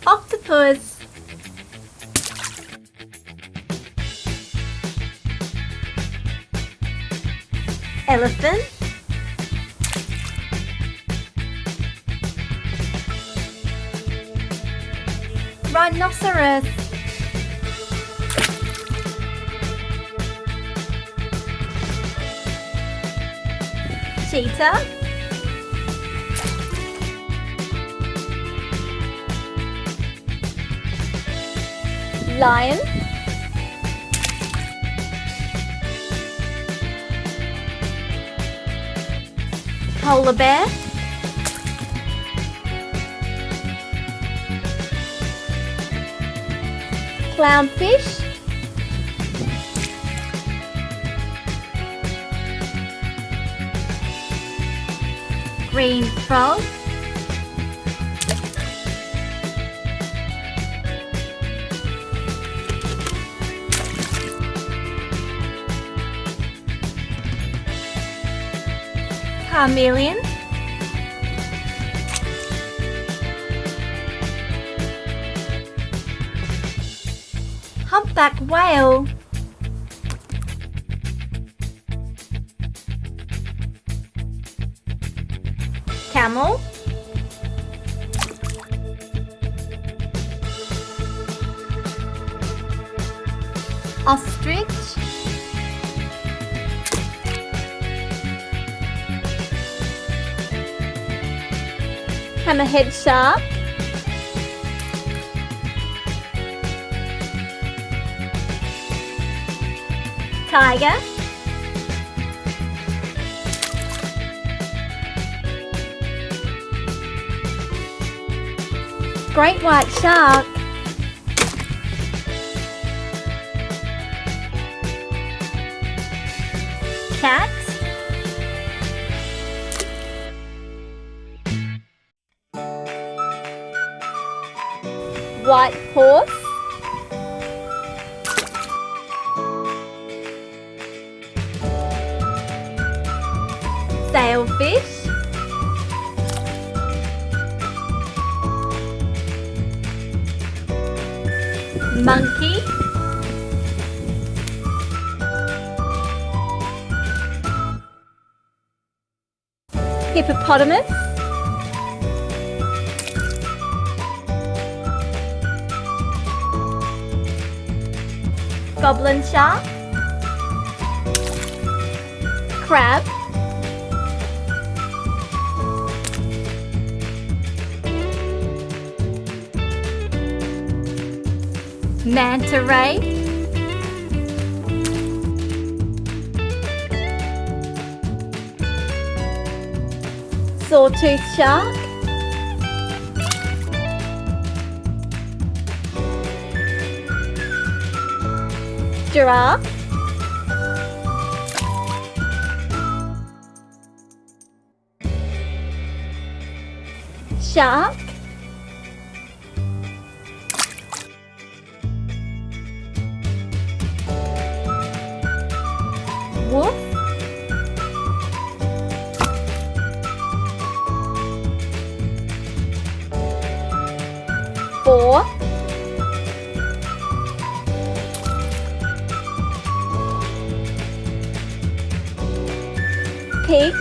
Octopus. Elephant. Rhinoceros. Cheetah. Lion. Polar bear. Clownfish. Green frog. Chameleon. Humpback whale. Camel. Ostrich. Hammerhead shark. Tiger. Great white shark. Cat. White horse. Sailfish. Monkey. Hippopotamus. Goblin shark. Crab. Manta ray. Sawtooth shark. Giraffe. Shark. Wolf. Boar. Pig.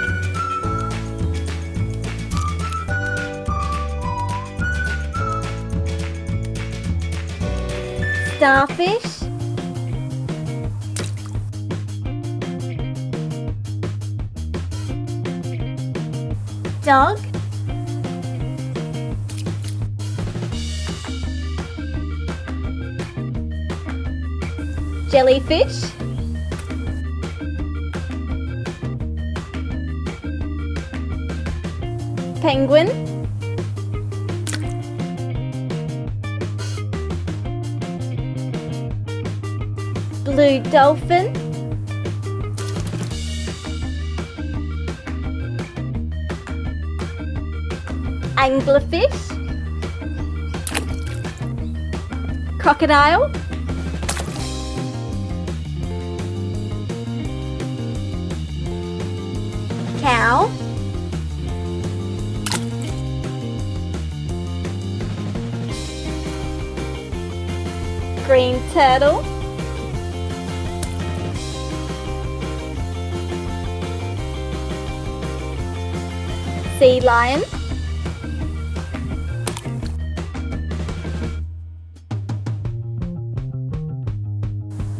Starfish. Dog. Jellyfish. Penguin. Blue dolphin. Anglerfish. Crocodile. Cow. green turtle, sea lion,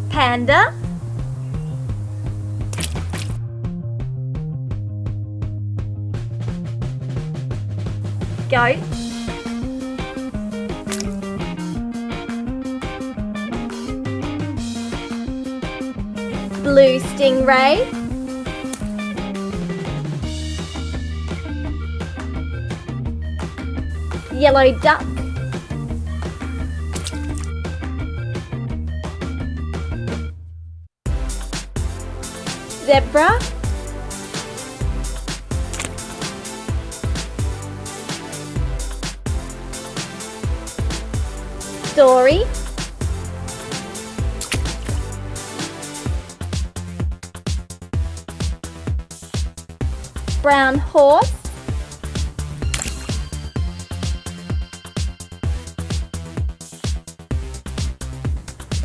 panda, goat, blue stingray, yellow duck, zebra, dory, brown horse,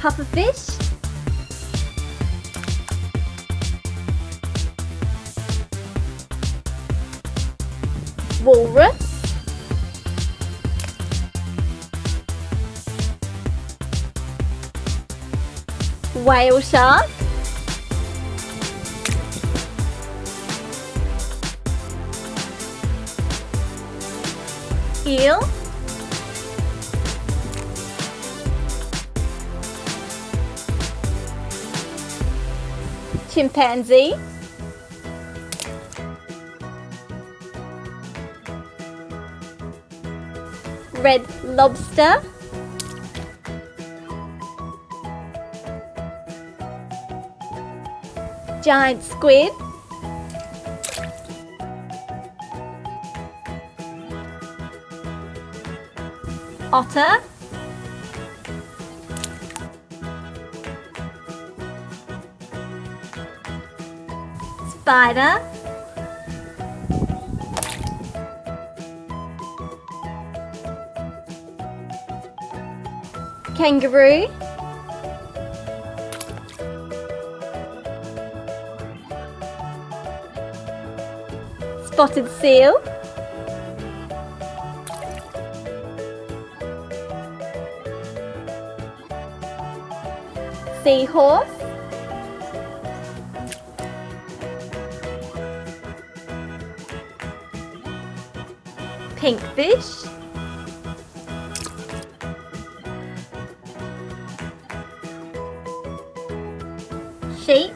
pufferfish, walrus, whale shark, eel, chimpanzee, red lobster, giant squid, otter, spider, kangaroo, spotted seal, seahorse, pinkfish, sheep,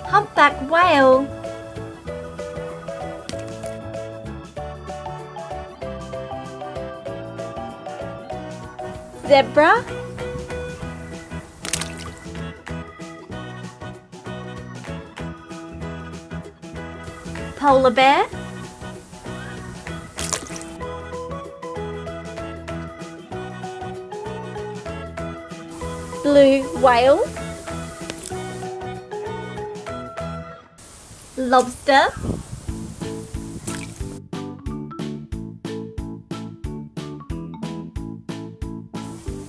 humpback whale, zebra, polar bear, blue whale, lobster,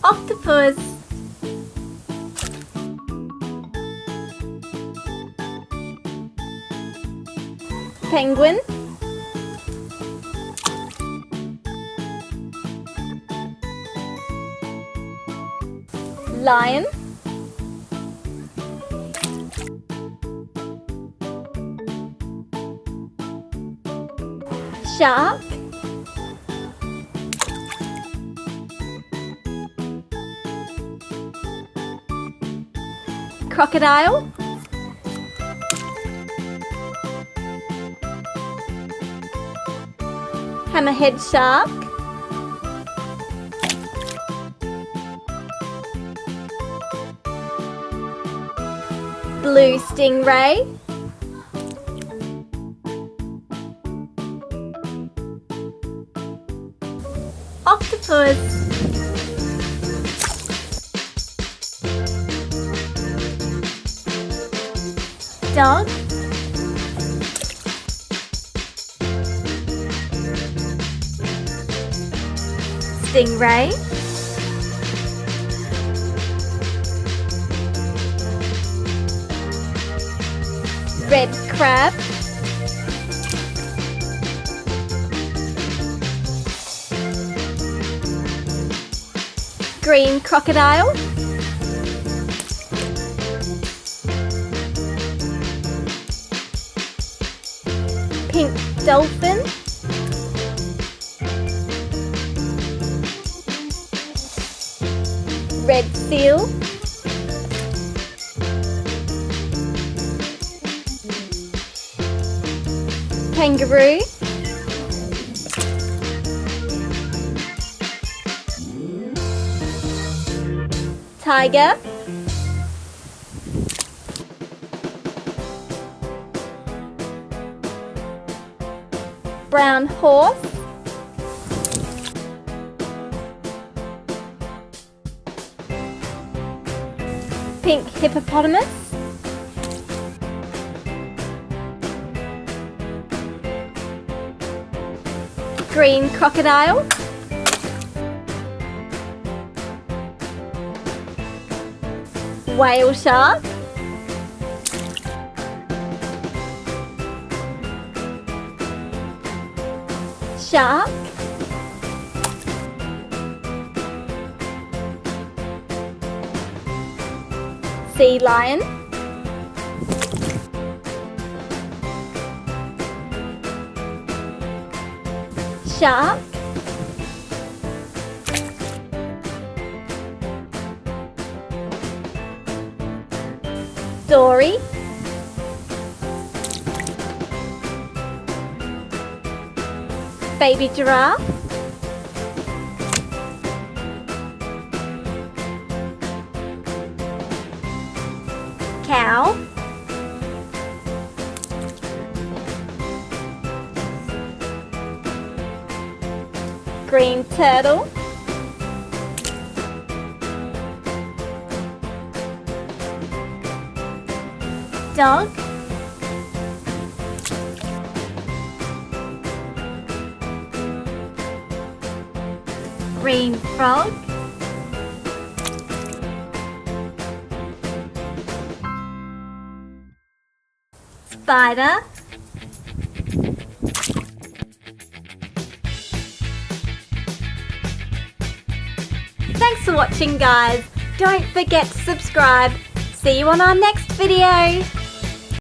octopus, penguin, lion, shark, crocodile, hammerhead shark, blue stingray, octopus, dog, Stingray, red crab, green crocodile, pink dolphin, red seal, kangaroo, tiger, brown horse, pink hippopotamus, green crocodile, whale shark, shark, sea lion, shark, dory, baby giraffe, cow, green turtle, dog, green frog, spider, thanks for watching guys. Don't forget to subscribe. See you on our next video.